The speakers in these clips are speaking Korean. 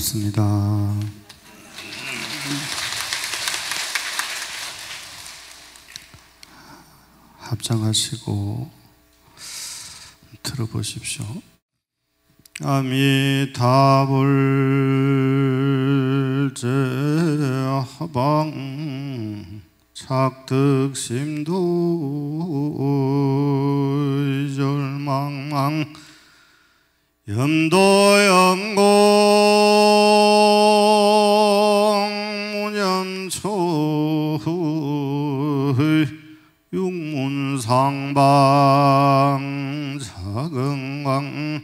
반갑습니다. 합장하시고 들어보십시오. 아미타불 제하방 착득심도 절망망 염도영공 무념초의 육문상방 자긍광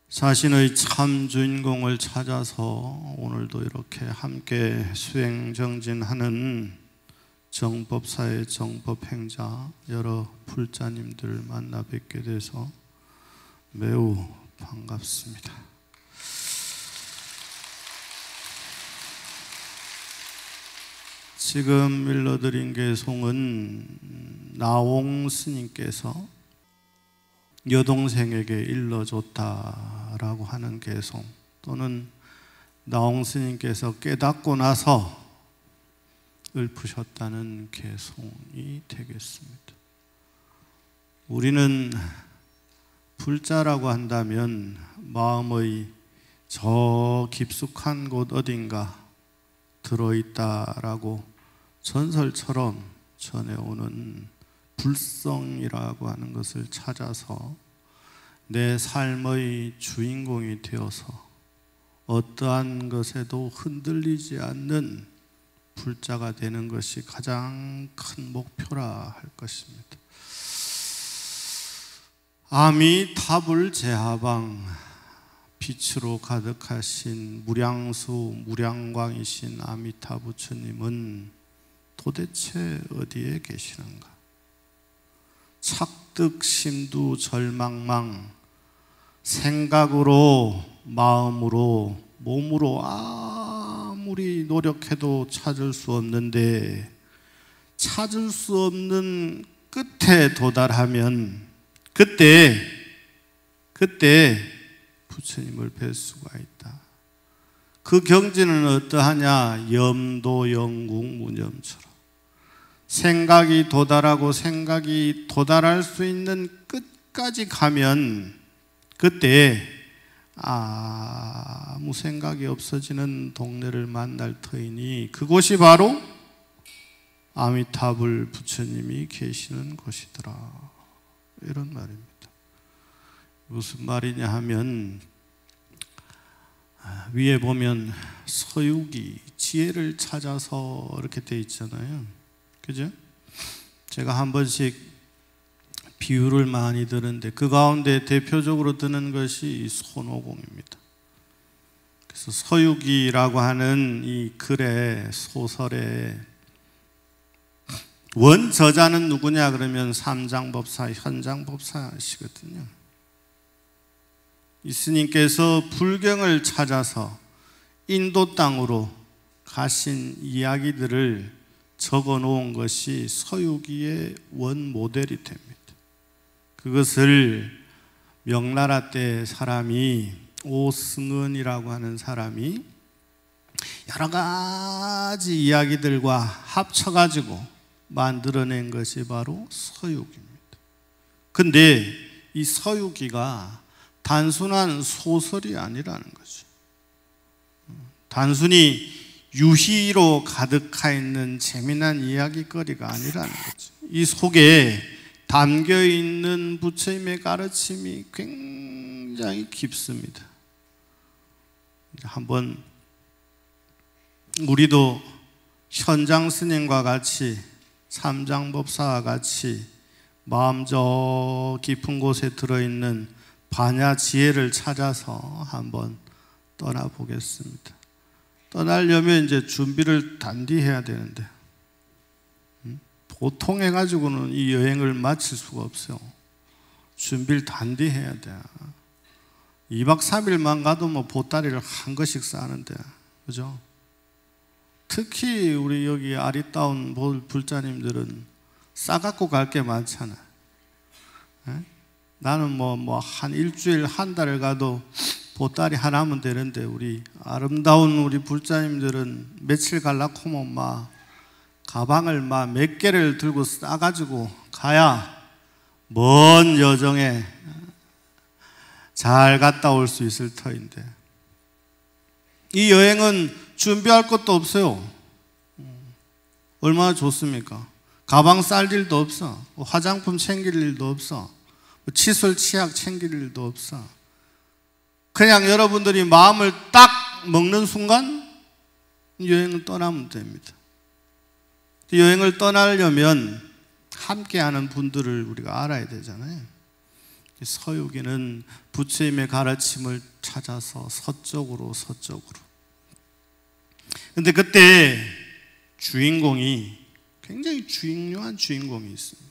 자신의 참 주인공을 찾아서 오늘도 이렇게 함께 수행정진하는 정법사의 정법행자 여러 불자님들 만나 뵙게 돼서 매우 반갑습니다. 지금 일러드린 개송은 나홍 스님께서 여동생에게 일러줬다라고 하는 개송, 또는 나홍 스님께서 깨닫고 나서 읊으셨다는 개송이 되겠습니다. 우리는 불자라고 한다면 마음의 저 깊숙한 곳 어딘가 들어있다라고 전설처럼 전해오는 불성이라고 하는 것을 찾아서 내 삶의 주인공이 되어서 어떠한 것에도 흔들리지 않는 불자가 되는 것이 가장 큰 목표라 할 것입니다. 아미타불 제하방, 빛으로 가득하신 무량수 무량광이신 아미타 부처님은 도대체 어디에 계시는가? 착득심두 절망망, 생각으로, 마음으로, 몸으로 아무리 노력해도 찾을 수 없는데, 찾을 수 없는 끝에 도달하면 그때 부처님을 뵐 수가 있다. 그 경지는 어떠하냐? 염도영궁 무념처럼 생각이 도달하고 생각이 도달할 수 있는 끝까지 가면 그때 아무 생각이 없어지는 동네를 만날 터이니 그곳이 바로 아미타불 부처님이 계시는 곳이더라, 이런 말입니다. 무슨 말이냐 하면, 위에 보면 서유기, 지혜를 찾아서 이렇게 돼 있잖아요. 그죠? 제가 한 번씩 비유를 많이 드는데 그 가운데 대표적으로 드는 것이 손오공입니다. 그래서 서유기라고 하는 이 글의 소설의 원저자는 누구냐 그러면 삼장법사, 현장법사시거든요. 이 스님께서 불경을 찾아서 인도 땅으로 가신 이야기들을 적어 놓은 것이 서유기의 원 모델이 됩니다. 그것을 명나라 때 사람이, 오승은이라고 하는 사람이 여러 가지 이야기들과 합쳐가지고 만들어낸 것이 바로 서유기입니다. 근데 이 서유기가 단순한 소설이 아니라는 거죠. 단순히 유희로 가득하 있는 재미난 이야기거리가 아니라는 거죠. 이 속에 담겨있는 부처님의 가르침이 굉장히 깊습니다. 한번 우리도 현장 스님과 같이, 삼장법사와 같이 마음 저 깊은 곳에 들어있는 반야 지혜를 찾아서 한번 떠나보겠습니다. 떠나려면 이제 준비를 단디 해야 되는데 보통 해가지고는 이 여행을 마칠 수가 없어요. 준비를 단디 해야 돼. 2박 3일만 가도 뭐 보따리를 한 것씩 싸는데, 그죠? 특히 우리 여기 아리따운 불자님들은 싸갖고 갈 게 많잖아. 에? 나는 뭐 한 일주일, 한 달을 가도 보따리 하나면 되는데, 우리 아름다운 우리 불자님들은 며칠 갈라고 하면 막 가방을 막 몇 개를 들고 싸가지고 가야 먼 여정에 잘 갔다 올 수 있을 터인데, 이 여행은 준비할 것도 없어요. 얼마나 좋습니까? 가방 쌀 일도 없어. 화장품 챙길 일도 없어. 칫솔 치약 챙길 일도 없어. 그냥 여러분들이 마음을 딱 먹는 순간 여행을 떠나면 됩니다. 여행을 떠나려면 함께하는 분들을 우리가 알아야 되잖아요. 서유기는 부처님의 가르침을 찾아서 서쪽으로. 근데 그때 주인공이, 굉장히 중요한 주인공이 있습니다.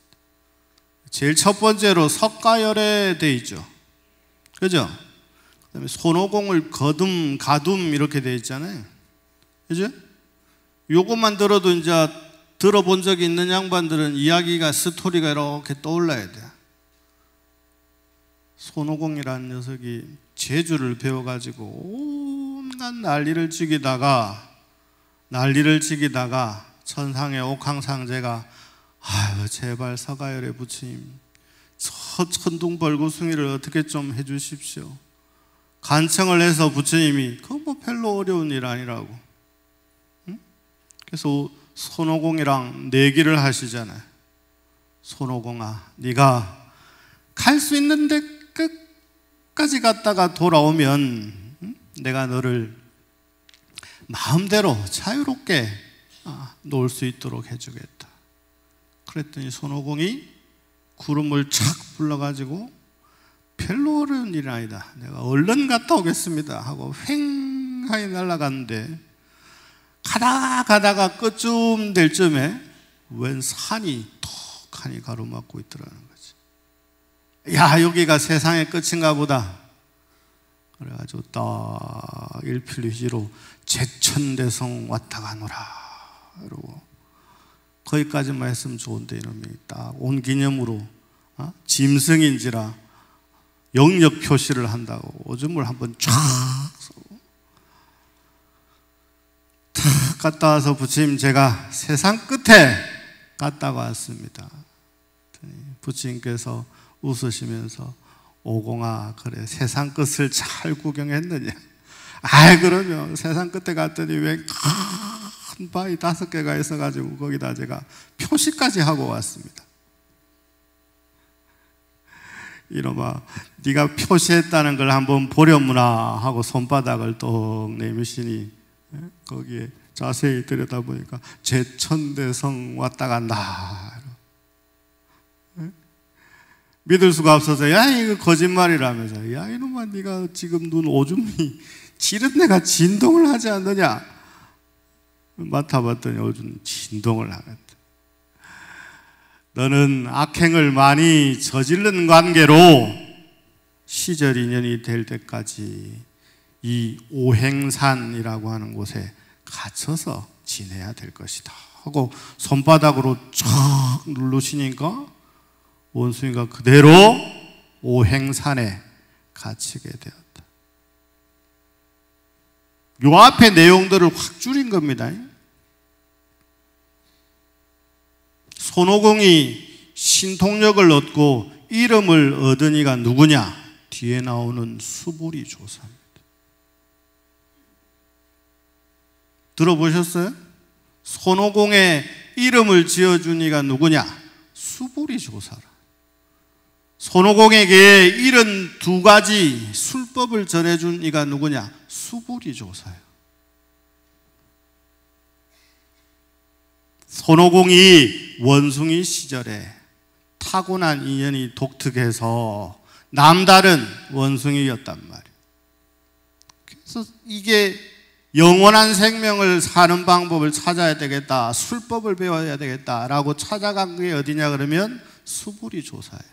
제일 첫 번째로 석가열에 돼 있죠. 그죠? 그 다음에 손오공을 가둠 이렇게 돼 있잖아요. 그죠? 요것만 들어도 이제 들어본 적이 있는 양반들은 이야기가, 스토리가 이렇게 떠올라야 돼. 손오공이라는 녀석이 재주를 배워가지고 온갖 난리를 지기다가 천상의 옥황상제가 아유 제발 서가열의 부처님 저 천둥벌구숭이를 어떻게 좀 해주십시오. 간청을 해서 부처님이 그거 뭐 별로 어려운 일 아니라고. 응? 그래서 손오공이랑 내기를 하시잖아요. 손오공아, 네가 갈 수 있는데 끝까지 갔다가 돌아오면 내가 너를 마음대로 자유롭게 놀 수 있도록 해주겠다. 그랬더니 손오공이 구름을 착 불러가지고 별로 어려운 일이 아니다. 내가 얼른 갔다 오겠습니다 하고 휑하게 날아갔는데, 가다가 끝쯤 될 쯤에 웬 산이 톡하니 가로막고 있더라는 거지. 야, 여기가 세상의 끝인가 보다. 그래가지고 딱 일필휘지로 제천대성 왔다 가노라 이러고, 거기까지만 했으면 좋은데 이놈이 딱 온 기념으로 짐승인지라 영역 표시를 한다고 오줌을 한번 쫙 갔다 와서 부처님 제가 세상 끝에 갔다 왔습니다. 부처님께서 웃으시면서 오공아, 그래 세상 끝을 잘 구경했느냐? 아이 그러면 세상 끝에 갔더니 왜 큰 바위 5개가 있어가지고 거기다 제가 표시까지 하고 왔습니다. 이놈아, 네가 표시했다는 걸 한번 보려무나 하고 손바닥을 똑 내미시니 거기에 자세히 들여다보니까 제천대성 왔다 간다. 믿을 수가 없어서 야 이거 거짓말이라면서, 야 이놈아 네가 지금 눈 오줌이 지른내가 진동을 하지 않느냐? 맡아봤더니 오줌 진동을 하겠다. 너는 악행을 많이 저지른 관계로 시절 인연이 될 때까지 이 오행산이라고 하는 곳에 갇혀서 지내야 될 것이다 하고 손바닥으로 쫙 누르시니까 원숭이가 그대로 오행산에 갇히게 되었다. 요 앞에 내용들을 확 줄인 겁니다. 손오공이 신통력을 얻고 이름을 얻은 이가 누구냐? 뒤에 나오는 수보리 조사입니다. 들어보셨어요? 손오공의 이름을 지어준 이가 누구냐? 수보리 조사라. 손오공에게 72가지 술법을 전해준 이가 누구냐? 수보리 조사예요. 손오공이 원숭이 시절에 타고난 인연이 독특해서 남다른 원숭이였단 말이에요. 그래서 이게 영원한 생명을 사는 방법을 찾아야 되겠다, 술법을 배워야 되겠다라고 찾아간 게 어디냐 그러면 수보리 조사예요.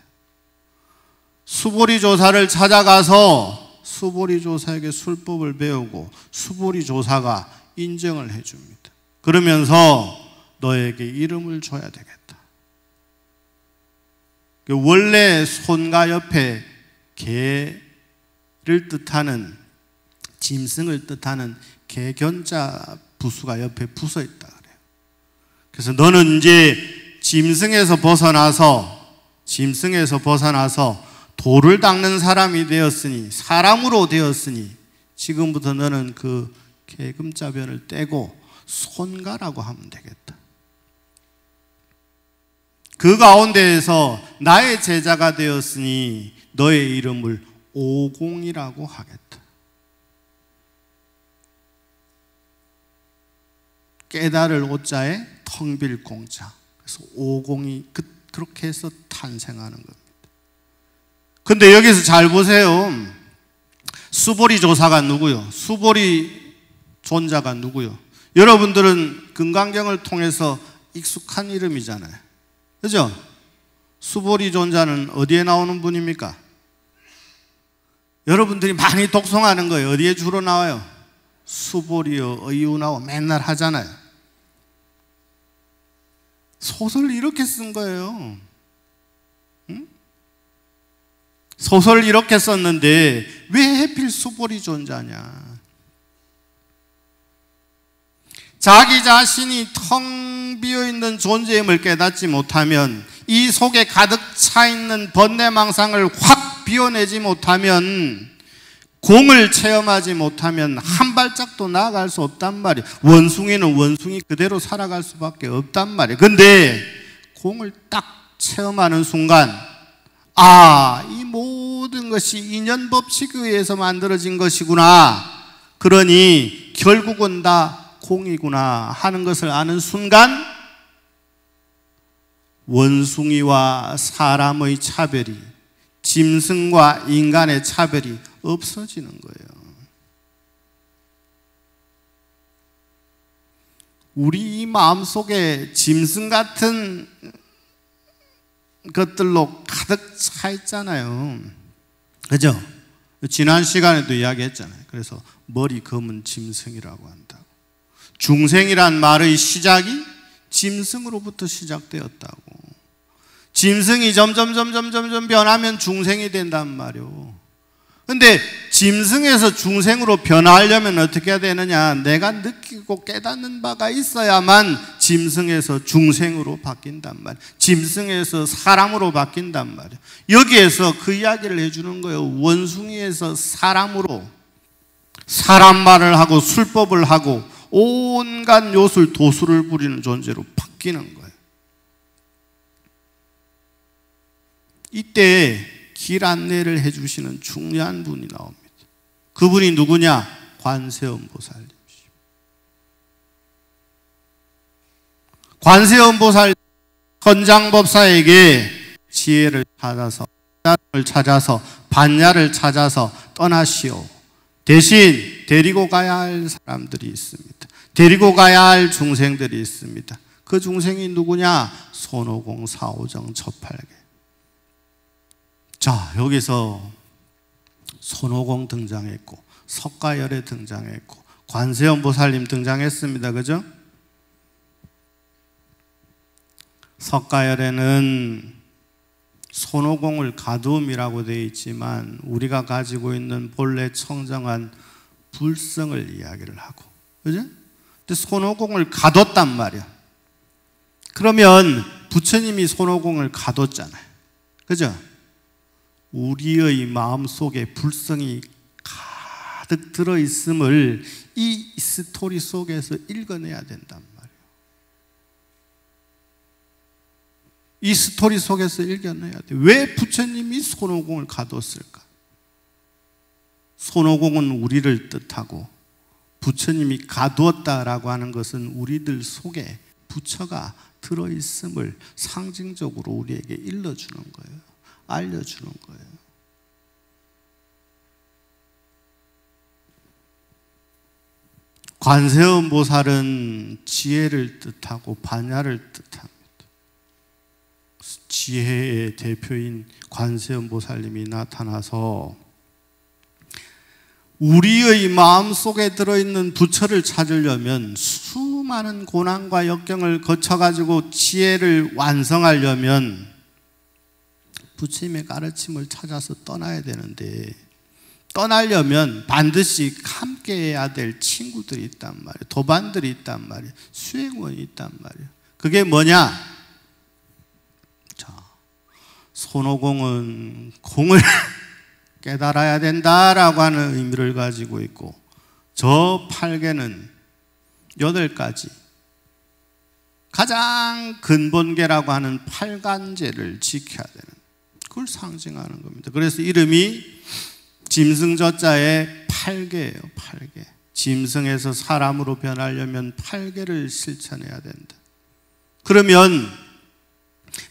수보리 조사를 찾아가서 수보리 조사에게 술법을 배우고 수보리 조사가 인정을 해줍니다. 그러면서 너에게 이름을 줘야 되겠다. 원래 손과 옆에 개를 뜻하는, 짐승을 뜻하는 개견자 부수가 옆에 붙어 있다 그래요. 그래서 너는 이제 짐승에서 벗어나서 돌을 닦는 사람이 되었으니, 사람으로 되었으니 지금부터 너는 그 개금자변을 떼고 손가라고 하면 되겠다. 그 가운데에서 나의 제자가 되었으니 너의 이름을 오공이라고 하겠다. 깨달을 오자에 텅빌 공자. 그래서 오공이 그렇게 해서 탄생하는 겁니다. 근데 여기서 잘 보세요. 수보리 조사가 누구요? 수보리 존자가 누구요? 여러분들은 금강경을 통해서 익숙한 이름이잖아요. 그죠? 수보리 존자는 어디에 나오는 분입니까? 여러분들이 많이 독송하는 거예요. 어디에 주로 나와요? 수보리여 의유나오 맨날 하잖아요. 소설을 이렇게 쓴 거예요. 응? 소설을 이렇게 썼는데 왜 하필 수보리 존자냐? 자기 자신이 텅 비어있는 존재임을 깨닫지 못하면, 이 속에 가득 차있는 번뇌망상을 확 비워내지 못하면, 공을 체험하지 못하면 한 발짝도 나아갈 수 없단 말이에요. 원숭이는 원숭이 그대로 살아갈 수밖에 없단 말이에요. 근데 공을 딱 체험하는 순간, 아, 이 모든 것이 인연 법칙에 의해서 만들어진 것이구나, 그러니 결국은 다 공이구나 하는 것을 아는 순간, 원숭이와 사람의 차별이, 짐승과 인간의 차별이 없어지는 거예요. 우리 이 마음속에 짐승 같은 것들로 가득 차 있잖아요. 그죠? 지난 시간에도 이야기했잖아요. 그래서 머리 검은 짐승이라고 한다고. 중생이란 말의 시작이 짐승으로부터 시작되었다고. 짐승이 점점 변하면 중생이 된단 말이오. 근데 짐승에서 중생으로 변화하려면 어떻게 해야 되느냐? 내가 느끼고 깨닫는 바가 있어야만 짐승에서 중생으로 바뀐단 말이에요. 짐승에서 사람으로 바뀐단 말이에요. 여기에서 그 이야기를 해주는 거예요. 원숭이에서 사람으로, 사람 말을 하고 술법을 하고 온갖 요술 도술을 부리는 존재로 바뀌는 거예요. 이때 길 안내를 해주시는 중요한 분이 나옵니다. 그분이 누구냐? 관세음보살님. 관세음보살 헌장법사에게 지혜를 찾아서 반야를 찾아서 떠나시오. 대신 데리고 가야 할 사람들이 있습니다. 데리고 가야 할 중생들이 있습니다. 그 중생이 누구냐? 손오공, 사오정, 처팔계. 자, 여기서 손오공 등장했고, 석가열애 등장했고, 관세음보살님 등장했습니다. 그죠? 석가열애는 손오공을 가두음이라고 되어 있지만 우리가 가지고 있는 본래 청정한 불성을 이야기를 하고, 그죠? 근데 손오공을 가뒀단 말이야. 그러면 부처님이 손오공을 가뒀잖아요. 그죠? 우리의 마음속에 불성이 가득 들어있음을 이 스토리 속에서 읽어내야 된단 말이에요. 이 스토리 속에서 읽어내야 돼. 왜 부처님이 손오공을 가뒀을까? 손오공은 우리를 뜻하고 부처님이 가두었다라고 하는 것은 우리들 속에 부처가 들어있음을 상징적으로 우리에게 일러주는 거예요. 알려주는 거예요. 관세음보살은 지혜를 뜻하고 반야를 뜻합니다. 지혜의 대표인 관세음보살님이 나타나서 우리의 마음속에 들어있는 부처를 찾으려면, 수많은 고난과 역경을 거쳐가지고 지혜를 완성하려면 부처님의 가르침을 찾아서 떠나야 되는데, 떠나려면 반드시 함께해야 될 친구들이 있단 말이에요. 도반들이 있단 말이에요. 수행원이 있단 말이에요. 그게 뭐냐? 자, 손오공은 공을 깨달아야 된다라고 하는 의미를 가지고 있고, 저 팔계는 8가지 가장 근본계라고 하는 8간제를 지켜야 되는, 그걸 상징하는 겁니다. 그래서 이름이 짐승저자의 8계예요. 8계. 짐승에서 사람으로 변하려면 8계를 실천해야 된다. 그러면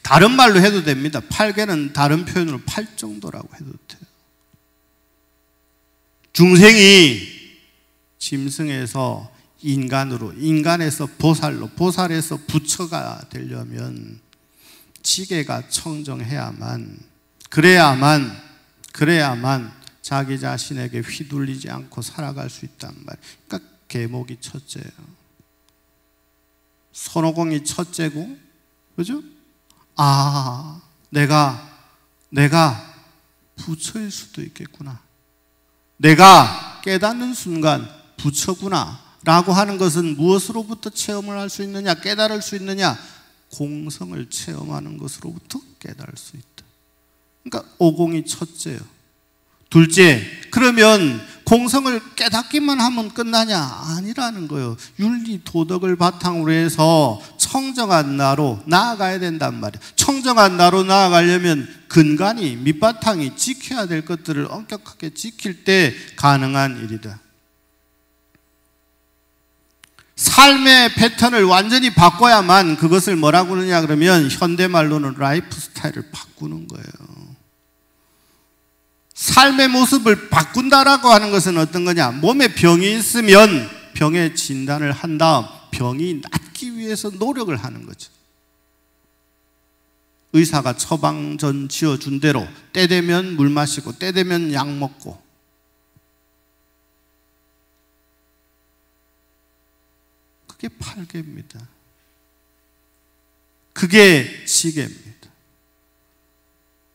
다른 말로 해도 됩니다. 8계는 다른 표현으로 8정도라고 해도 돼요. 중생이 짐승에서 인간으로, 인간에서 보살로, 보살에서 부처가 되려면 지계가 청정해야만, 그래야만 자기 자신에게 휘둘리지 않고 살아갈 수 있단 말이에요. 그러니까 계목이 첫째예요. 손오공이 첫째고, 그죠? 아, 내가 부처일 수도 있겠구나. 내가 깨닫는 순간 부처구나 라고 하는 것은 무엇으로부터 체험을 할 수 있느냐, 깨달을 수 있느냐? 공성을 체험하는 것으로부터 깨달을 수 있다. 그러니까 오공이 첫째예요. 둘째, 그러면 공성을 깨닫기만 하면 끝나냐? 아니라는 거예요. 윤리, 도덕을 바탕으로 해서 청정한 나로 나아가야 된단 말이에요. 청정한 나로 나아가려면 근간이, 밑바탕이 지켜야 될 것들을 엄격하게 지킬 때 가능한 일이다. 삶의 패턴을 완전히 바꿔야만, 그것을 뭐라고 그러냐 그러면 현대말로는 라이프 스타일을 바꾸는 거예요. 삶의 모습을 바꾼다라고 하는 것은 어떤 거냐? 몸에 병이 있으면 병의 진단을 한 다음 병이 낫기 위해서 노력을 하는 거죠. 의사가 처방전 지어준 대로 때 되면 물 마시고 때 되면 약 먹고, 그게 8계입니다. 그게 지계입니다.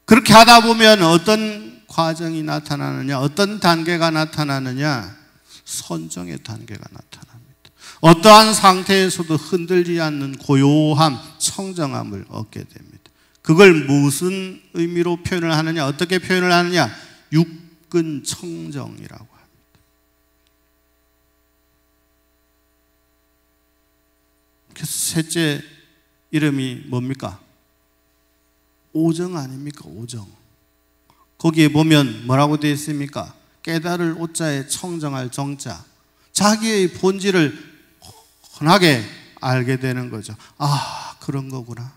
그렇게 하다 보면 어떤 과정이 나타나느냐, 어떤 단계가 나타나느냐? 선정의 단계가 나타납니다. 어떠한 상태에서도 흔들리지 않는 고요함, 청정함을 얻게 됩니다. 그걸 무슨 의미로 표현을 하느냐, 어떻게 표현을 하느냐? 육근청정이라고 합니다. 그래서 셋째 이름이 뭡니까? 오정 아닙니까? 오정. 거기에 보면 뭐라고 되어 있습니까? 깨달을 오자에 청정할 정자. 자기의 본질을 훤하게 알게 되는 거죠. 아, 그런 거구나.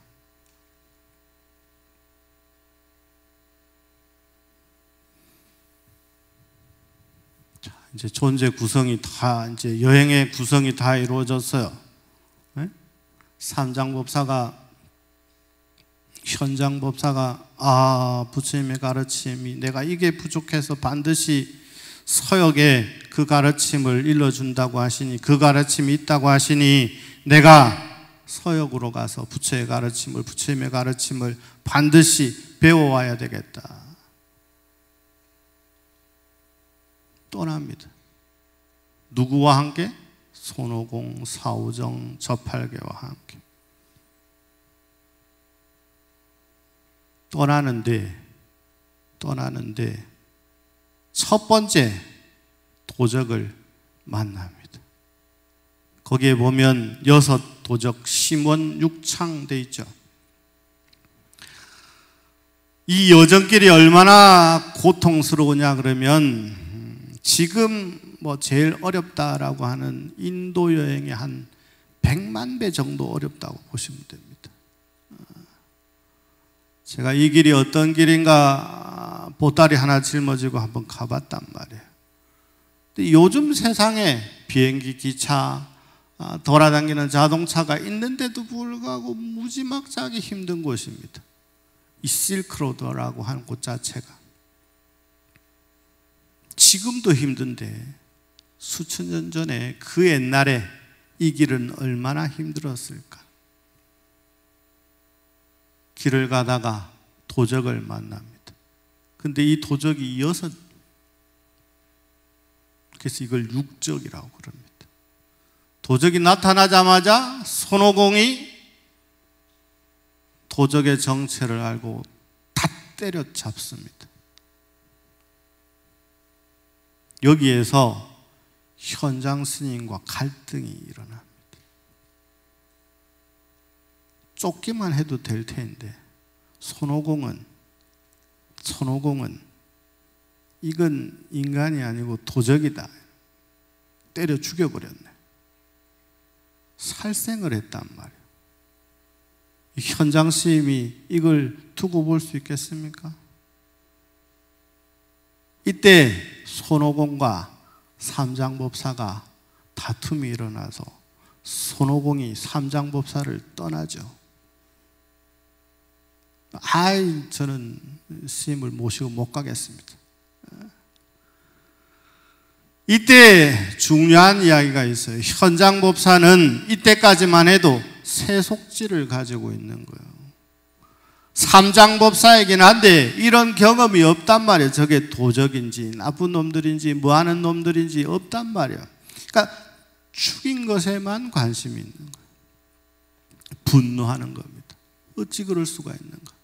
자, 이제 존재 구성이 다, 이제 여행의 구성이 다 이루어졌어요. 네? 삼장법사가, 현장법사가 부처님의 가르침이, 내가 이게 부족해서 반드시 서역에 그 가르침을 일러준다고 하시니, 그 가르침이 있다고 하시니 내가 서역으로 가서 부처의 가르침을, 부처님의 가르침을 반드시 배워와야 되겠다. 떠납니다. 누구와 함께? 손오공, 사오정, 저팔계와 함께 떠나는데 첫 번째 도적을 만납니다. 거기에 보면 6 도적, 심원, 육창 돼 있죠. 이 여정길이 얼마나 고통스러우냐 그러면, 지금 제일 어렵다라고 하는 인도 여행의 한 100만 배 정도 어렵다고 보시면 됩니다. 제가 이 길이 어떤 길인가 보따리 하나 짊어지고 한번 가봤단 말이에요. 요즘 세상에 비행기, 기차, 돌아다니는 자동차가 있는데도 불구하고 무지막지하게 힘든 곳입니다. 이 실크로드라고 하는 곳 자체가. 지금도 힘든데 수천 년 전에 그 옛날에 이 길은 얼마나 힘들었을까. 길을 가다가 도적을 만납니다. 근데 이 도적이 그래서 이걸 육적이라고 그럽니다. 도적이 나타나자마자 손오공이 도적의 정체를 알고 다 때려잡습니다. 여기에서 현장 스님과 갈등이 일어납니다. 쫓기만 해도 될 텐데 손오공은 이건 인간이 아니고 도적이다. 때려 죽여버렸네. 살생을 했단 말이에요. 현장 스님이 이걸 두고 볼 수 있겠습니까? 이때 손오공과 삼장법사가 다툼이 일어나서 손오공이 삼장법사를 떠나죠. 저는 스님을 모시고 못 가겠습니다. 이때 중요한 이야기가 있어요. 현장법사는 이때까지만 해도 세속지를 가지고 있는 거예요. 삼장법사이긴 한데 이런 경험이 없단 말이에요. 저게 도적인지 나쁜 놈들인지 뭐하는 놈들인지 없단 말이에요. 그러니까 죽인 것에만 관심이 있는 거예요. 분노하는 겁니다. 어찌 그럴 수가 있는가.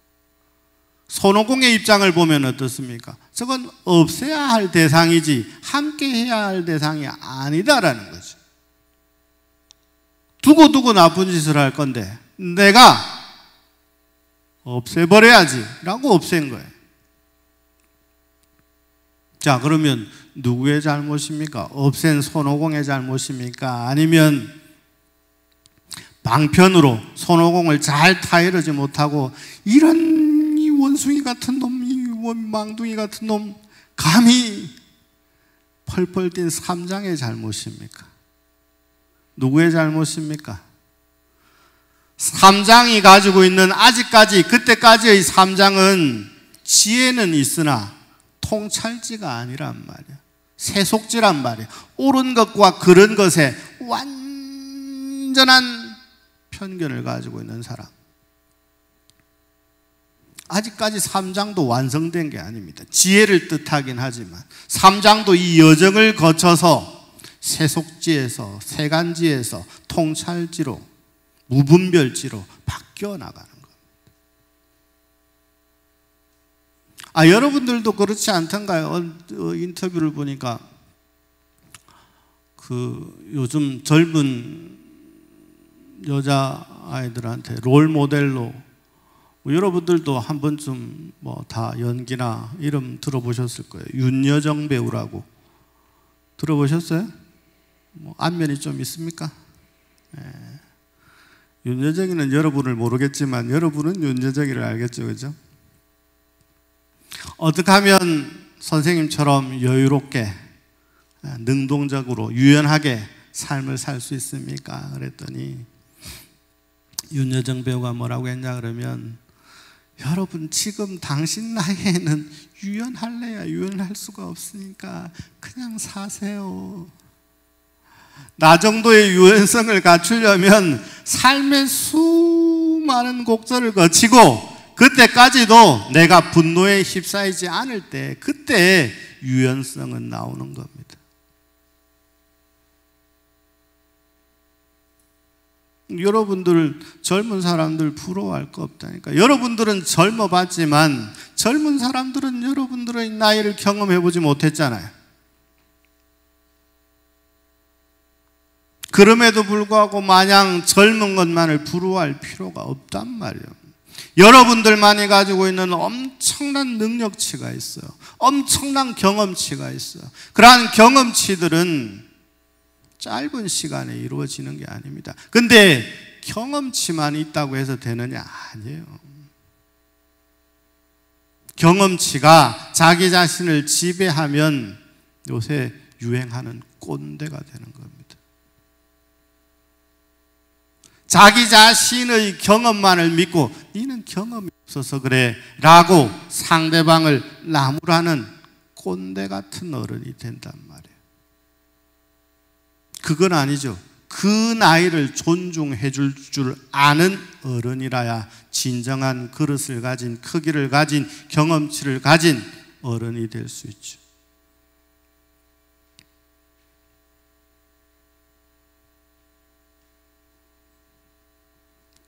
손오공의 입장을 보면 어떻습니까? 저건 없애야 할 대상이지 함께 해야 할 대상이 아니다라는 거죠. 두고 나쁜 짓을 할 건데 내가 없애버려야지 라고 없앤 거예요. 자, 그러면 누구의 잘못입니까? 없앤 손오공의 잘못입니까? 아니면 방편으로 손오공을 잘 타이르지 못하고 이런 이 원숭이 같은 놈, 이 망둥이 같은 놈 감히 펄펄 뛴 삼장의 잘못입니까? 누구의 잘못입니까? 삼장이 가지고 있는 아직까지 그때까지의 삼장은 지혜는 있으나 통찰지가 아니란 말이야. 세속지란 말이야. 옳은 것과 그른 것에 완전한 편견을 가지고 있는 사람. 아직까지 삼장도 완성된 게 아닙니다. 지혜를 뜻하긴 하지만 삼장도 이 여정을 거쳐서 세속지에서 세간지에서 통찰지로 무분별지로 바뀌어 나가는 겁니다. 여러분들도 그렇지 않던가요? 인터뷰를 보니까 요즘 젊은 여자아이들한테 롤 모델로 여러분들도 한 번쯤 다 연기나 이름 들어보셨을 거예요. 윤여정 배우라고 들어보셨어요? 안면이 좀 있습니까? 윤여정이는 여러분을 모르겠지만 여러분은 윤여정이를 알겠죠, 그죠? 어떻게 하면 선생님처럼 여유롭게 능동적으로 유연하게 삶을 살 수 있습니까? 그랬더니 윤여정 배우가 뭐라고 했냐 그러면 여러분 지금 당신 나이에는 유연할래야 유연할 수가 없으니까 그냥 사세요. 나 정도의 유연성을 갖추려면 삶의 수많은 곡절을 거치고 그때까지도 내가 분노에 휩싸이지 않을 때 그때 유연성은 나오는 겁니다. 여러분들 젊은 사람들 부러워할 거 없다니까. 여러분들은 젊어봤지만 젊은 사람들은 여러분들의 나이를 경험해보지 못했잖아요. 그럼에도 불구하고 마냥 젊은 것만을 부러워할 필요가 없단 말이에요. 여러분들만이 가지고 있는 엄청난 능력치가 있어요. 엄청난 경험치가 있어요. 그러한 경험치들은 짧은 시간에 이루어지는 게 아닙니다. 근데 경험치만 있다고 해서 되느냐? 아니에요. 경험치가 자기 자신을 지배하면 요새 유행하는 꼰대가 되는 겁니다. 자기 자신의 경험만을 믿고 이는 경험이 없어서 그래 라고 상대방을 나무라는 꼰대 같은 어른이 된단 말이에요. 그건 아니죠. 그 나이를 존중해 줄 아는 어른이라야 진정한 그릇을 가진, 크기를 가진, 경험치를 가진 어른이 될 수 있죠.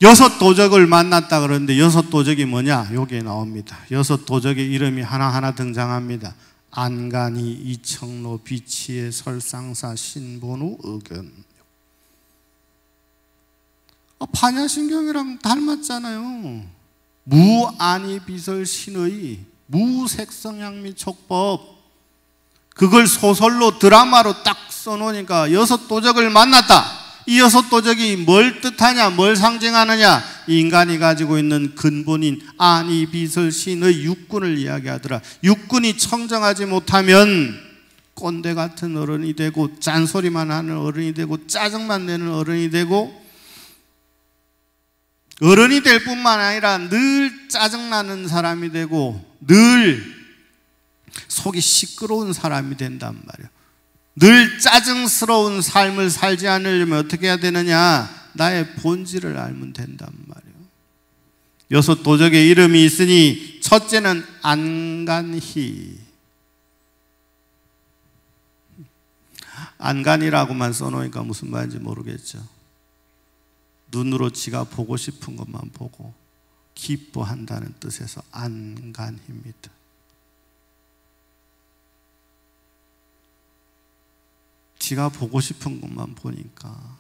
여섯 도적을 만났다 그러는데 여섯 도적이 뭐냐? 여기에 나옵니다. 여섯 도적의 이름이 하나하나 등장합니다. 안간히, 이청로, 비치의, 설상사, 신본우, 의견. 반야신경이랑 닮았잖아요. 무안이 비설 신의, 무색성향미 촉법. 그걸 소설로 드라마로 딱 써놓으니까 여섯 도적을 만났다. 이 여섯 도적이 뭘 뜻하냐, 뭘 상징하느냐? 인간이 가지고 있는 근본인 안이 비설 신의 육군을 이야기하더라. 육군이 청정하지 못하면 꼰대 같은 어른이 되고, 짠소리만 하는 어른이 되고, 짜증만 내는 어른이 되고, 어른이 될 뿐만 아니라 늘 짜증나는 사람이 되고, 늘 속이 시끄러운 사람이 된단 말이에요. 늘 짜증스러운 삶을 살지 않으려면 어떻게 해야 되느냐? 나의 본질을 알면 된단 말이에요. 여섯 도적의 이름이 있으니 첫째는 안간히. 안간이라고만 써놓으니까 무슨 말인지 모르겠죠. 눈으로 지가 보고 싶은 것만 보고 기뻐한다는 뜻에서 안간입니다. 지가 보고 싶은 것만 보니까,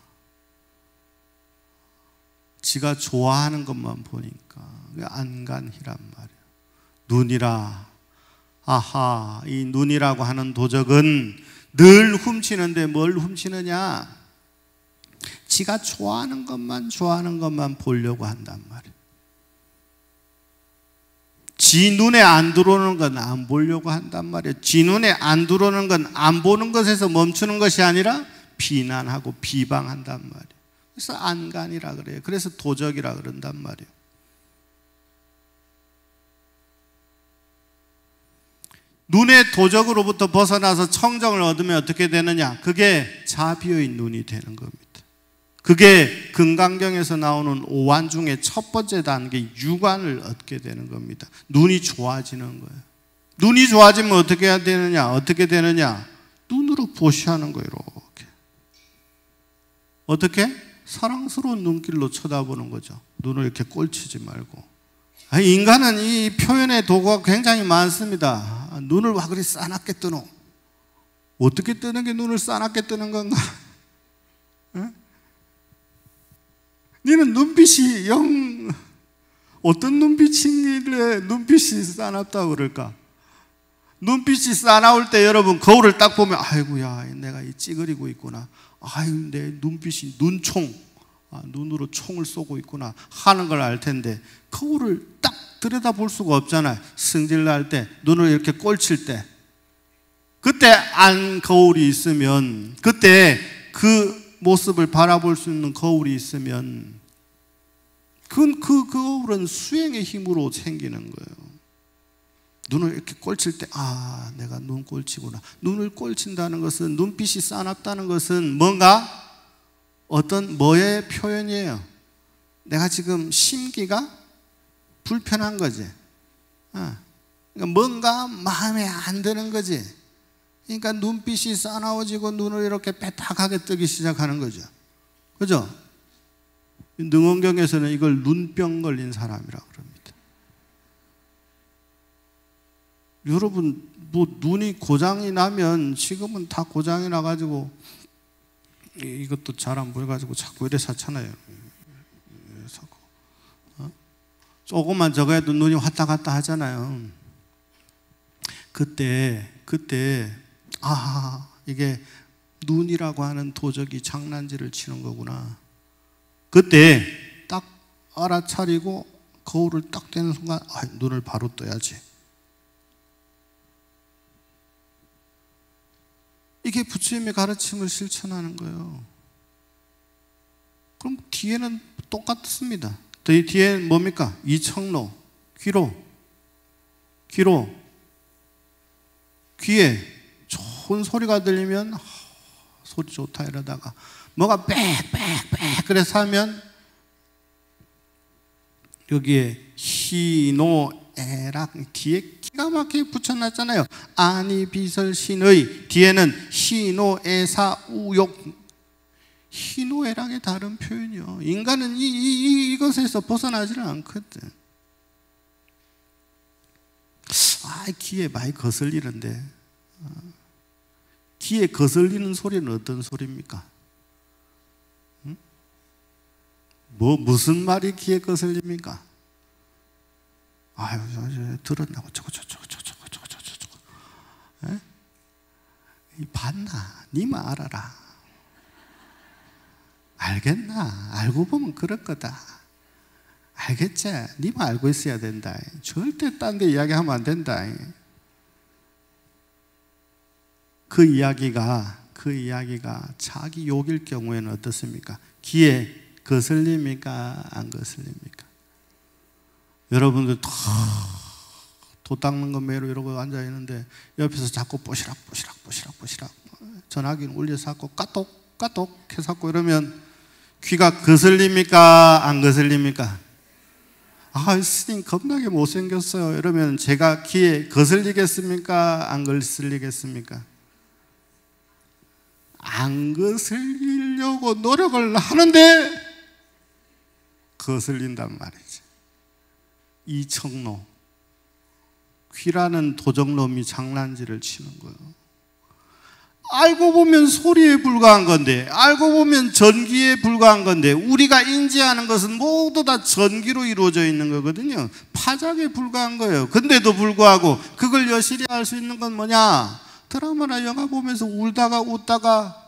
지가 좋아하는 것만 보니까 안간히란 말이에요. 눈이라. 아하, 이 눈이라고 하는 도적은 늘 훔치는데 뭘 훔치느냐? 지가 좋아하는 것만 보려고 한단 말이에요. 지 눈에 안 들어오는 건 안 보려고 한단 말이에요. 지 눈에 안 들어오는 건 안 보는 것에서 멈추는 것이 아니라 비난하고 비방한단 말이에요. 그래서 안간이라 그래요. 그래서 도적이라 그런단 말이에요. 눈의 도적으로부터 벗어나서 청정을 얻으면 어떻게 되느냐? 그게 자비의 눈이 되는 겁니다. 그게 금강경에서 나오는 오한 중에 첫 번째 단계 유관을 얻게 되는 겁니다. 눈이 좋아지는 거예요. 눈이 좋아지면 어떻게 해야 되느냐? 어떻게 되느냐? 눈으로 보시하는 거예요. 이렇게. 어떻게? 사랑스러운 눈길로 쳐다보는 거죠. 눈을 이렇게 꼴치지 말고. 인간은 이 표현의 도구가 굉장히 많습니다. 눈을 와 그리 싸납게 뜨노? 어떻게 뜨는 게 눈을 싸납게 뜨는 건가? 응? 니는 눈빛이 어떤 눈빛이길래 눈빛이 싸납다고 그럴까? 눈빛이 싸나울 때 여러분 거울을 딱 보면 아이고야 내가 이 찌그리고 있구나. 아유 내 눈빛이 눈총, 눈으로 총을 쏘고 있구나 하는 걸 알 텐데 거울을 딱 들여다볼 수가 없잖아요. 승질날 때, 눈을 이렇게 꼴칠 때, 그때 안 거울이 있으면, 그때 그 모습을 바라볼 수 있는 거울이 있으면 그 거울은 수행의 힘으로 생기는 거예요. 눈을 이렇게 꼴칠 때 내가 눈 꼴치구나. 눈을 꼴친다는 것은, 눈빛이 싸납다는 것은 뭔가 뭐의 표현이에요? 내가 지금 심기가 불편한 거지. 그러니까 뭔가 마음에 안 드는 거지. 그러니까 눈빛이 싸나워지고 눈을 이렇게 빼딱하게 뜨기 시작하는 거죠. 그죠? 능원경에서는 이걸 눈병 걸린 사람이라고 그럽니다. 여러분, 눈이 고장이 나면, 지금은 다 고장이 나가지고, 이것도 잘 안 보여가지고 자꾸 이래 사잖아요. 조금만 저거 해도 눈이 왔다 갔다 하잖아요. 그때, 이게 눈이라고 하는 도적이 장난질을 치는 거구나. 그때 딱 알아차리고 거울을 딱 대는 순간 눈을 바로 떠야지. 이게 부처님의 가르침을 실천하는 거예요. 그럼 뒤에는 똑같습니다. 뒤에 뭡니까? 이청로, 귀로. 귀에 좋은 소리가 들리면 소리 좋다 이러다가 뭐가 빽빽빽 그래서 하면 여기에 희노애락 뒤에 기가 막히게 붙여놨잖아요. 아니 비설신의 뒤에는 희노애사 우욕 희노애락의 다른 표현이요. 인간은 이것에서 벗어나지를 않거든. 귀에 많이 거슬리는데 귀에 거슬리는 소리는 어떤 소리입니까? 무슨 말이 귀에 거슬립니까? 아유, 들었나고 저거. 봤나? 니만 알아라. 알겠나? 알고 보면 그럴 거다. 알겠지? 니만 알고 있어야 된다. 절대 딴 데 이야기하면 안 된다. 그 이야기가 자기 욕일 경우에는 어떻습니까? 귀에 거슬립니까? 안 거슬립니까? 여러분들 도 닦는 거 매로 이러고 앉아있는데 옆에서 자꾸 뽀시락 전화기는 울려서 자꾸 까똑 해서 이러면 귀가 거슬립니까? 안 거슬립니까? 스님 겁나게 못생겼어요. 이러면 제가 귀에 거슬리겠습니까? 안 거슬리겠습니까? 안 거슬리려고 노력을 하는데 거슬린단 말이지. 이청로 귀라는 도적놈이 장난질을 치는 거예요. 알고 보면 소리에 불과한 건데, 알고 보면 전기에 불과한 건데, 우리가 인지하는 것은 모두 다 전기로 이루어져 있는 거거든요. 파장에 불과한 거예요. 근데도 불구하고 그걸 여실히 알 수 있는 건 뭐냐? 드라마나 영화 보면서 울다가 웃다가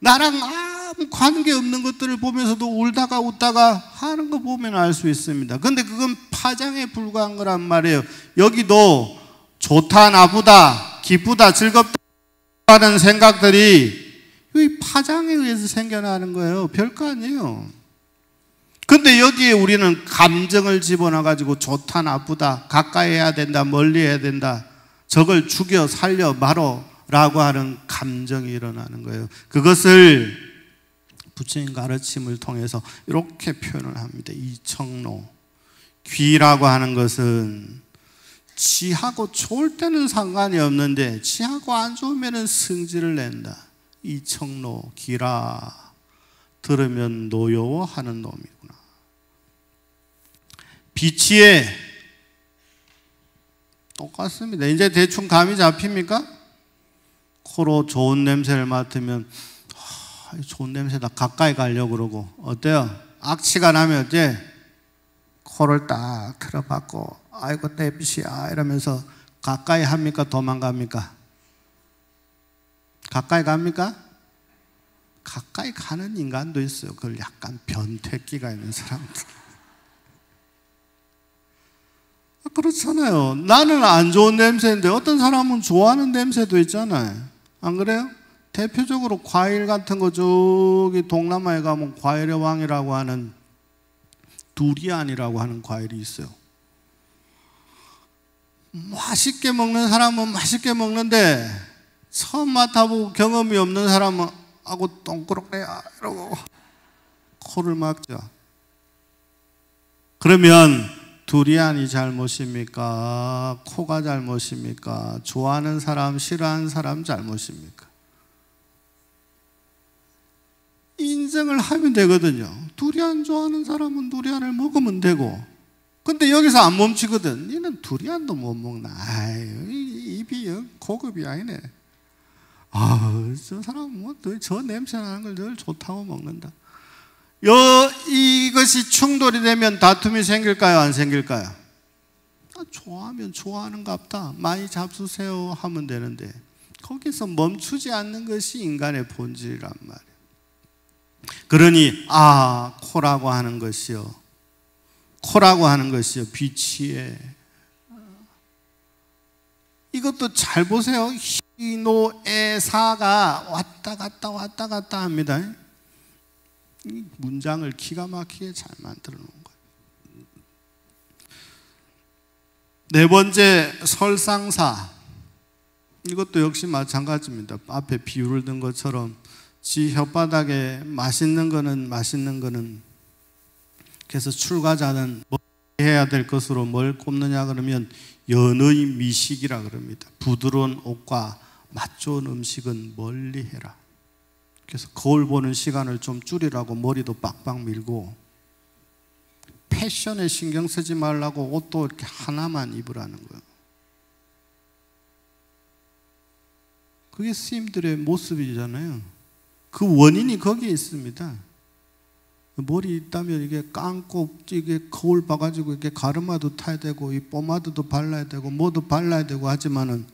나랑 아무 관계없는 것들을 보면서도 울다가 웃다가 하는 거 보면 알 수 있습니다. 근데 그건 파장에 불과한 거란 말이에요. 여기도 좋다, 나쁘다, 기쁘다, 즐겁다 하는 생각들이 이 파장에 의해서 생겨나는 거예요. 별거 아니에요. 근데 여기에 우리는 감정을 집어넣어가지고 좋다, 나쁘다, 가까이 해야 된다, 멀리 해야 된다, 저걸 죽여, 살려, 말어 라고 하는 감정이 일어나는 거예요. 그것을 부처님 가르침을 통해서 이렇게 표현을 합니다. 이청로. 귀라고 하는 것은 지하고 좋을 때는 상관이 없는데 지하고 안 좋으면 성질을 낸다. 이청로, 귀라. 들으면 노여워하는 놈이구나. 비치에 똑같습니다. 이제 대충 감이 잡힙니까? 코로 좋은 냄새를 맡으면 좋은 냄새다 가까이 가려고 그러고 어때요? 악취가 나면 어때? 코를 딱 틀어박고 아이고 땜시야 이러면서 가까이 합니까? 도망갑니까? 가까이 갑니까? 가까이 가는 인간도 있어요. 그걸 약간 변태기가 있는 사람들. 그렇잖아요. 나는 안 좋은 냄새인데 어떤 사람은 좋아하는 냄새도 있잖아요. 안 그래요? 대표적으로 과일 같은 거 저기 동남아에 가면 과일의 왕이라고 하는 두리안이라고 하는 과일이 있어요. 맛있게 먹는 사람은 맛있게 먹는데 처음 맡아보고 경험이 없는 사람은 하고 똥그렇게야 이러고 코를 막죠. 그러면 두리안이 잘못입니까? 코가 잘못입니까? 좋아하는 사람, 싫어하는 사람 잘못입니까? 인정을 하면 되거든요. 두리안 좋아하는 사람은 두리안을 먹으면 되고, 근데 여기서 안 멈추거든. 니는 두리안도 못 먹나? 아유, 입이 고급이 아니네. 저 사람은 뭐 저 냄새 나는 걸 늘 좋다고 먹는다. 이것이 충돌이 되면 다툼이 생길까요? 안 생길까요? 좋아하면 좋아하는갑다. 많이 잡수세요 하면 되는데 거기서 멈추지 않는 것이 인간의 본질이란 말이에요. 그러니 코라고 하는 것이요. 코라고 하는 것이요. 비치에 이것도 잘 보세요. 희노애사가 왔다 갔다 합니다. 이 문장을 기가 막히게 잘 만들어 놓은 거예요. 네 번째, 설상사. 이것도 역시 마찬가지입니다. 앞에 비유를 든 것처럼 지 혓바닥에 맛있는 거는 그래서 출가자는 뭐 해야 될 것으로 뭘 꼽느냐 그러면 연의 미식이라 그럽니다. 부드러운 옷과 맛 좋은 음식은 멀리 해라. 그래서 거울 보는 시간을 좀 줄이라고 머리도 빡빡 밀고, 패션에 신경 쓰지 말라고 옷도 이렇게 하나만 입으라는 거예요. 그게 스님들의 모습이잖아요. 그 원인이 거기에 있습니다. 머리 있다면 이게 감고 이게 거울 봐가지고 이게 가르마도 타야 되고 이 포마드도 발라야 되고 뭐도 발라야 되고 하지만은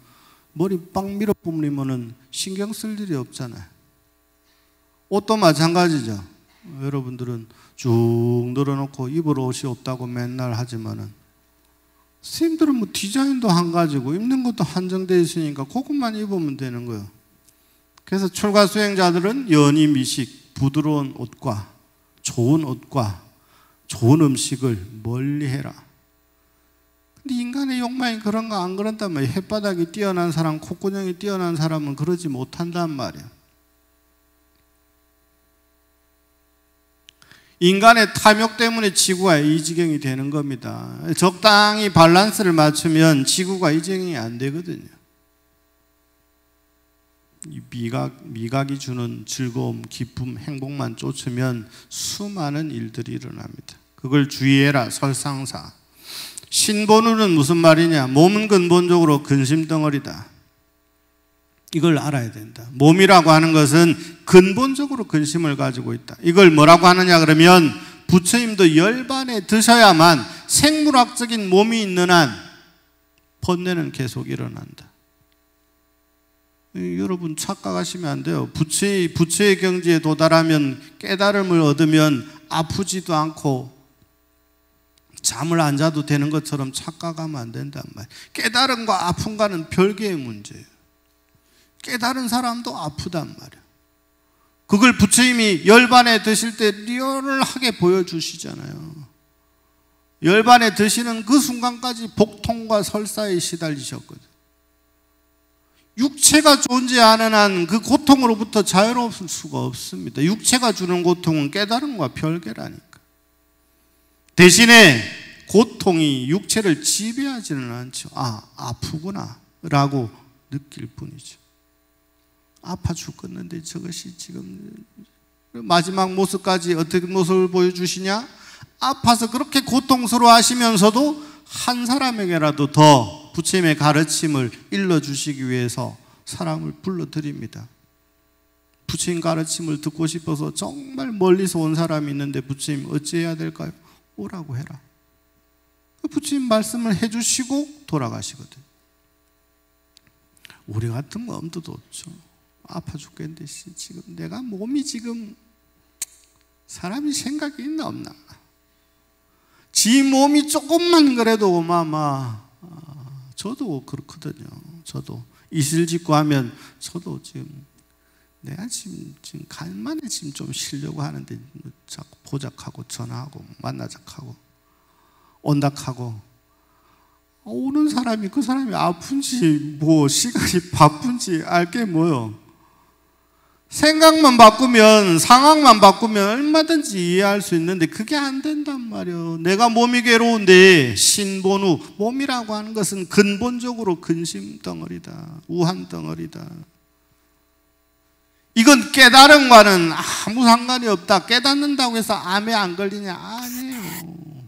머리 빡 밀어 뿜으면은 신경 쓸 일이 없잖아요. 옷도 마찬가지죠. 여러분들은 쭉 늘어놓고 입을 옷이 없다고 맨날 하지만은 스님들은 뭐 디자인도 한 가지고 입는 것도 한정되어 있으니까 그것만 입으면 되는 거예요. 그래서 출가 수행자들은 연이 미식, 부드러운 옷과 좋은 옷과 좋은 음식을 멀리 해라. 근데 인간의 욕망이 그런가 안 그런단 말이에요. 햇바닥이 뛰어난 사람, 콧구멍이 뛰어난 사람은 그러지 못한단 말이에요. 인간의 탐욕 때문에 지구가 이 지경이 되는 겁니다. 적당히 밸런스를 맞추면 지구가 이 지경이 안 되거든요. 이 미각이 주는 즐거움, 기쁨, 행복만 쫓으면 수많은 일들이 일어납니다. 그걸 주의해라. 설상사. 신본우는 무슨 말이냐? 몸은 근본적으로 근심덩어리다. 이걸 알아야 된다. 몸이라고 하는 것은 근본적으로 근심을 가지고 있다. 이걸 뭐라고 하느냐 그러면 부처님도 열반에 드셔야만 생물학적인 몸이 있는 한 번뇌는 계속 일어난다. 여러분 착각하시면 안 돼요. 부처의 경지에 도달하면 깨달음을 얻으면 아프지도 않고 잠을 안 자도 되는 것처럼 착각하면 안 된단 말이에요. 깨달음과 아픔과는 별개의 문제예요. 깨달은 사람도 아프단 말이에요. 그걸 부처님이 열반에 드실 때 리얼하게 보여주시잖아요. 열반에 드시는 그 순간까지 복통과 설사에 시달리셨거든요. 육체가 존재하는 한 그 고통으로부터 자유로울 수가 없습니다. 육체가 주는 고통은 깨달음과 별개라니까. 대신에 고통이 육체를 지배하지는 않죠. 아프구나 라고 느낄 뿐이죠. 아파 죽겠는데 저것이 지금 마지막 모습까지 어떻게 모습을 보여주시냐? 아파서 그렇게 고통스러워 하시면서도 한 사람에게라도 더 부처님의 가르침을 일러주시기 위해서 사람을 불러드립니다. 부처님 가르침을 듣고 싶어서 정말 멀리서 온 사람이 있는데 부처님 어찌해야 될까요? 오라고 해라. 부처님 말씀을 해주시고 돌아가시거든요. 우리 같으면 엄두도 없죠. 아파 죽겠는데 지금 내가 몸이 지금 사람이 생각이 있나 없나? 지 몸이 조금만 그래도 저도 그렇거든요. 저도 이슬짓고 하면 저도 지금 내가 지금 간만에 지금 좀 쉬려고 하는데 자꾸 보자하고 전화하고 만나자하고 온다하고 오는 사람이 그 사람이 아픈지 뭐 시간이 바쁜지 알게 뭐요. 생각만 바꾸면 상황만 바꾸면 얼마든지 이해할 수 있는데 그게 안 된단 말이에요. 내가 몸이 괴로운데 신본우 몸이라고 하는 것은 근본적으로 근심덩어리다. 우한덩어리다. 이건 깨달음과는 아무 상관이 없다. 깨닫는다고 해서 암에 안 걸리냐? 아니에요.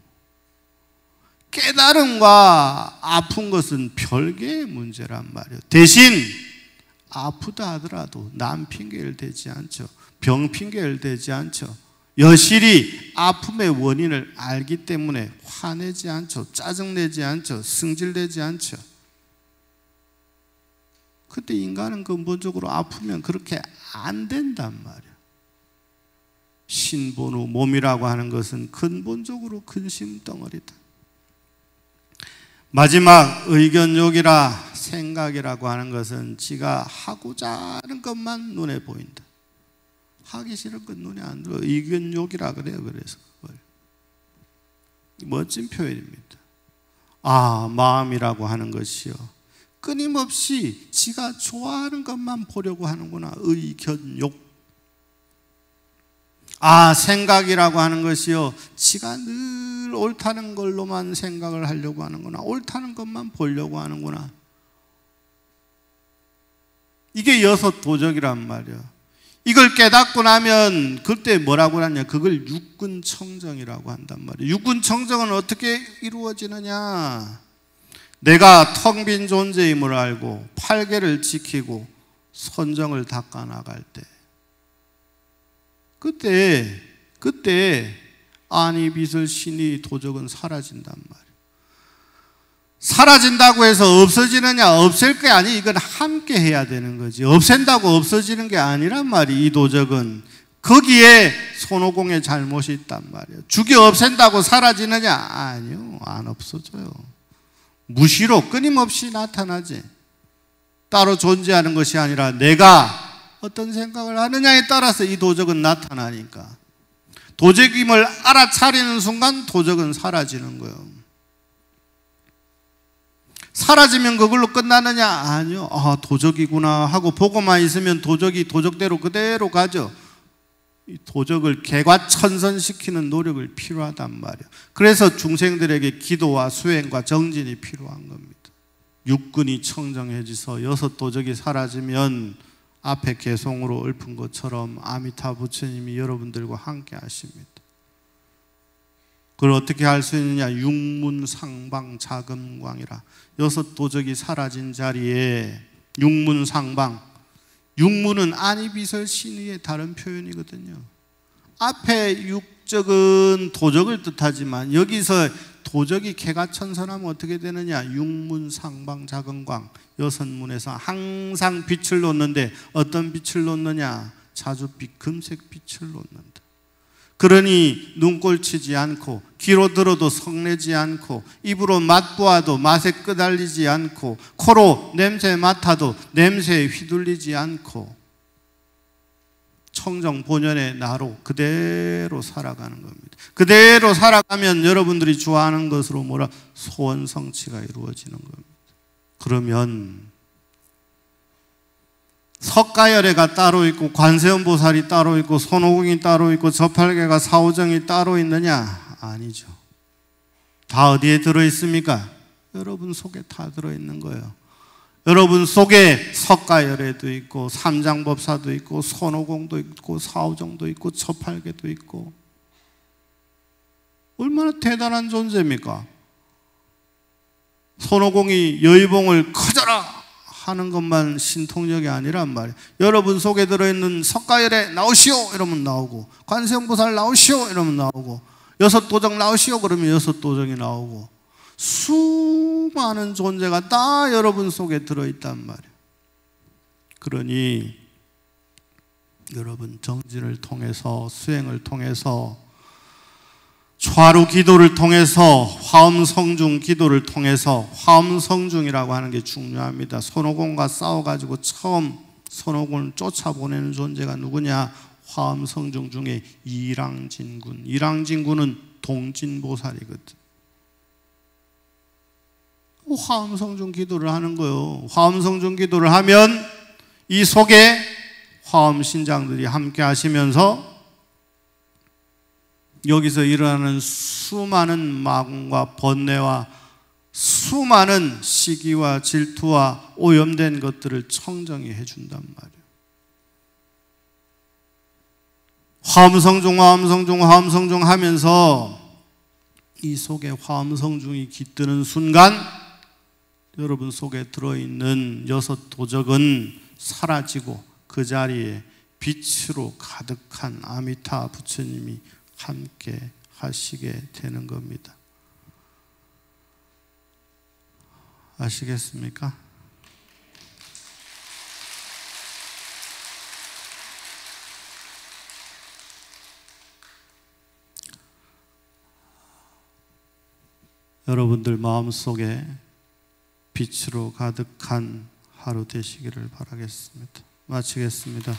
깨달음과 아픈 것은 별개의 문제란 말이에요. 대신 아프다 하더라도 남 핑계를 대지 않죠. 병 핑계를 대지 않죠. 여실히 아픔의 원인을 알기 때문에 화내지 않죠. 짜증내지 않죠. 승질내지 않죠. 그때 인간은 근본적으로 아프면 그렇게 안 된단 말이에요. 신본우 몸이라고 하는 것은 근본적으로 근심 덩어리다. 마지막 의견욕이라 생각이라고 하는 것은 지가 하고자 하는 것만 눈에 보인다. 하기 싫은 건 눈에 안 들어. 이견욕이라 그래요. 그래서 그걸. 멋진 표현입니다. 마음이라고 하는 것이요, 끊임없이 지가 좋아하는 것만 보려고 하는구나. 의견욕. 생각이라고 하는 것이요, 지가 늘 옳다는 걸로만 생각을 하려고 하는구나. 옳다는 것만 보려고 하는구나. 이게 여섯 도적이란 말이야. 이걸 깨닫고 나면 그때 뭐라고 하냐, 그걸 육군청정이라고 한단 말이에요. 육군청정은 어떻게 이루어지느냐, 내가 텅 빈 존재임을 알고 팔개를 지키고 선정을 닦아 나갈 때, 그때 안이 빚을 신이 도적은 사라진단 말이에요. 사라진다고 해서 없어지느냐, 없앨 게 아니, 이건 함께 해야 되는 거지. 없앤다고 없어지는 게 아니란 말이. 이 도적은 거기에 손오공의 잘못이 있단 말이에요. 죽이 없앤다고 사라지느냐? 아니요, 안 없어져요. 무시로 끊임없이 나타나지. 따로 존재하는 것이 아니라 내가 어떤 생각을 하느냐에 따라서 이 도적은 나타나니까, 도적임을 알아차리는 순간 도적은 사라지는 거예요. 사라지면 그걸로 끝나느냐? 아니요. 도적이구나 하고 보고만 있으면 도적이 도적대로 그대로 가죠. 이 도적을 개과천선시키는 노력을 필요하단 말이에요. 그래서 중생들에게 기도와 수행과 정진이 필요한 겁니다. 육군이 청정해져서 여섯 도적이 사라지면 앞에 개송으로 읊은 것처럼 아미타 부처님이 여러분들과 함께 하십니다. 그걸 어떻게 할 수 있느냐? 육문상방 자금광이라. 여섯 도적이 사라진 자리에 육문상방, 육문은 안이비설 신의의 다른 표현이거든요. 앞에 육적은 도적을 뜻하지만 여기서 도적이 개가천선하면 어떻게 되느냐? 육문상방 자금광, 여섯 문에서 항상 빛을 놓는데 어떤 빛을 놓느냐? 자줏빛, 금색 빛을 놓는다. 그러니 눈꼴 치지 않고, 귀로 들어도 성내지 않고, 입으로 맛보아도 맛에 끄달리지 않고, 코로 냄새 맡아도 냄새에 휘둘리지 않고, 청정 본연의 나로 그대로 살아가는 겁니다. 그대로 살아가면 여러분들이 좋아하는 것으로 소원성취가 이루어지는 겁니다. 그러면 석가열애가 따로 있고, 관세음보살이 따로 있고, 손오공이 따로 있고, 저팔계가 사오정이 따로 있느냐? 아니죠. 다 어디에 들어있습니까? 여러분 속에 다 들어있는 거예요. 여러분 속에 석가열애도 있고, 삼장법사도 있고, 손오공도 있고, 사오정도 있고, 저팔계도 있고. 얼마나 대단한 존재입니까? 손오공이 여의봉을 커져라 하는 것만 신통력이 아니란 말이에요. 여러분 속에 들어있는 석가열애 나오시오 이러면 나오고, 관세음보살 나오시오 이러면 나오고, 여섯 도적 나오시오 그러면 여섯 도적이 나오고, 수많은 존재가 다 여러분 속에 들어있단 말이에요. 그러니 여러분 정진을 통해서, 수행을 통해서, 좌루 기도를 통해서, 화엄성중 기도를 통해서, 화엄성중이라고 하는 게 중요합니다. 손오공과 싸워가지고 처음 손오공을 쫓아보내는 존재가 누구냐? 화엄성중 중에 이랑진군. 이랑진군은 동진보살이거든. 화엄성중 기도를 하는 거예요. 화엄성중 기도를 하면 이 속에 화엄신장들이 함께 하시면서 여기서 일어나는 수많은 마음과 번뇌와 수많은 시기와 질투와 오염된 것들을 청정히 해준단 말이에요. 화엄성중, 화엄성중, 화엄성중 하면서 이 속에 화엄성중이 깃드는 순간 여러분 속에 들어있는 여섯 도적은 사라지고 그 자리에 빛으로 가득한 아미타 부처님이 함께 하시게 되는 겁니다. 아시겠습니까? 여러분들 마음속에 빛으로 가득한 하루 되시기를 바라겠습니다. 마치겠습니다.